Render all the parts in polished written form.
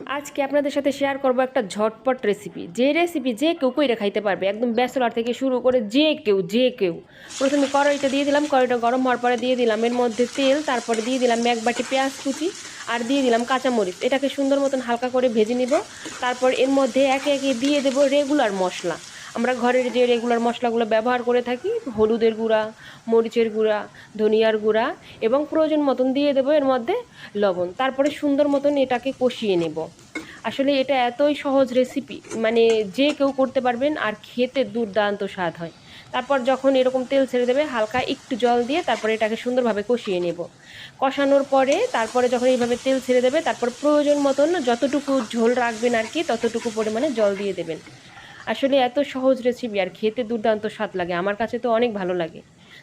আজকে আপনাদের সাথে শেয়ার করব একটা ঝটপট রেসিপি, যে রেসিপি যে কেউ কইরা খাইতে পারবে, একদম ব্যাচেলর থেকে শুরু করে যে কেউ। প্রথমে কড়াইটা দিয়ে দিলাম, কড়াইটা গরম হওয়ার পরে দিয়ে দিলাম এর মধ্যে তেল, তারপরে দিয়ে দিলাম এক বাটি পেঁয়াজ কুচি আর দিয়ে দিলাম কাঁচামরিচ। এটাকে সুন্দর মতন হালকা করে ভেজে নিব। তারপর এর মধ্যে একে একে দিয়ে দেবো রেগুলার মশলা। আমরা ঘরের যে রেগুলার মশলাগুলো ব্যবহার করে থাকি, হলুদের গুঁড়া, মরিচের গুঁড়া, ধনিয়ার গুঁড়া এবং প্রয়োজন মতন দিয়ে দেবো এর মধ্যে লবণ। তারপরে সুন্দর মতন এটাকে কষিয়ে নেব। আসলে এটা এতই সহজ রেসিপি, মানে যে কেউ করতে পারবেন আর খেতে দুর্দান্ত স্বাদ হয়। তারপর যখন এরকম তেল ছেড়ে দেবে, হালকা একটু জল দিয়ে তারপরে এটাকে সুন্দরভাবে কষিয়ে নেব। কষানোর পরে তারপরে যখন এইভাবে তেল ছেড়ে দেবে, তারপর প্রয়োজন মতন যতটুকু ঝোল রাখবেন আর কি, ততটুকু পরিমাণে জল দিয়ে দেবেন। আসলে এত সহজ রেসিপি আর খেতে দুর্দান্ত স্বাদ লাগে, আমার কাছে তো অনেক ভালো লাগে।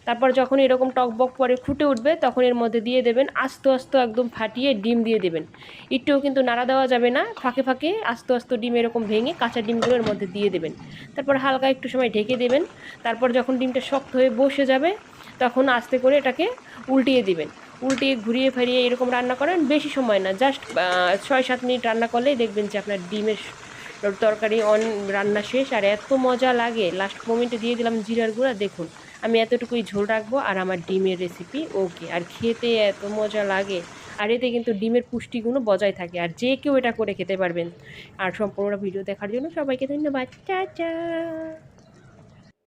তারপর যখন এরকম টকবক পরে ফুটে উঠবে, তখন এর মধ্যে দিয়ে দেবেন আস্তে আস্তে একদম ফাটিয়ে ডিম দিয়ে দেবেন। একটুও কিন্তু নাড়া দেওয়া যাবে না, ফাঁকে ফাঁকে আস্তে আস্তে ডিম এরকম ভেঙে কাঁচা ডিমগুলো এর মধ্যে দিয়ে দেবেন। তারপর হালকা একটু সময় ঢেকে দেবেন। তারপর যখন ডিমটা শক্ত হয়ে বসে যাবে, তখন আস্তে করে এটাকে উল্টিয়ে দিবেন। উল্টিয়ে ঘুরিয়ে ফিরিয়ে এরকম রান্না করেন, বেশি সময় না, জাস্ট 6-7 মিনিট রান্না করলেই দেখবেন যে আপনার ডিমের তরকারি রান্না শেষ। আর এত মজা লাগে, লাস্ট মোমেন্টে দিয়ে দিলাম জিরার গুঁড়া। দেখুন, আমি এতটুকুই ঝোল রাখবো আর আমার ডিমের রেসিপি ওকে। আর খেতে এত মজা লাগে, আর এতে কিন্তু ডিমের পুষ্টিগুণও বজায় থাকে, আর যে কেউ এটা করে খেতে পারবেন। আর সম্পূর্ণ ভিডিও দেখার জন্য সবাইকে ধন্যবাদ। চা চা।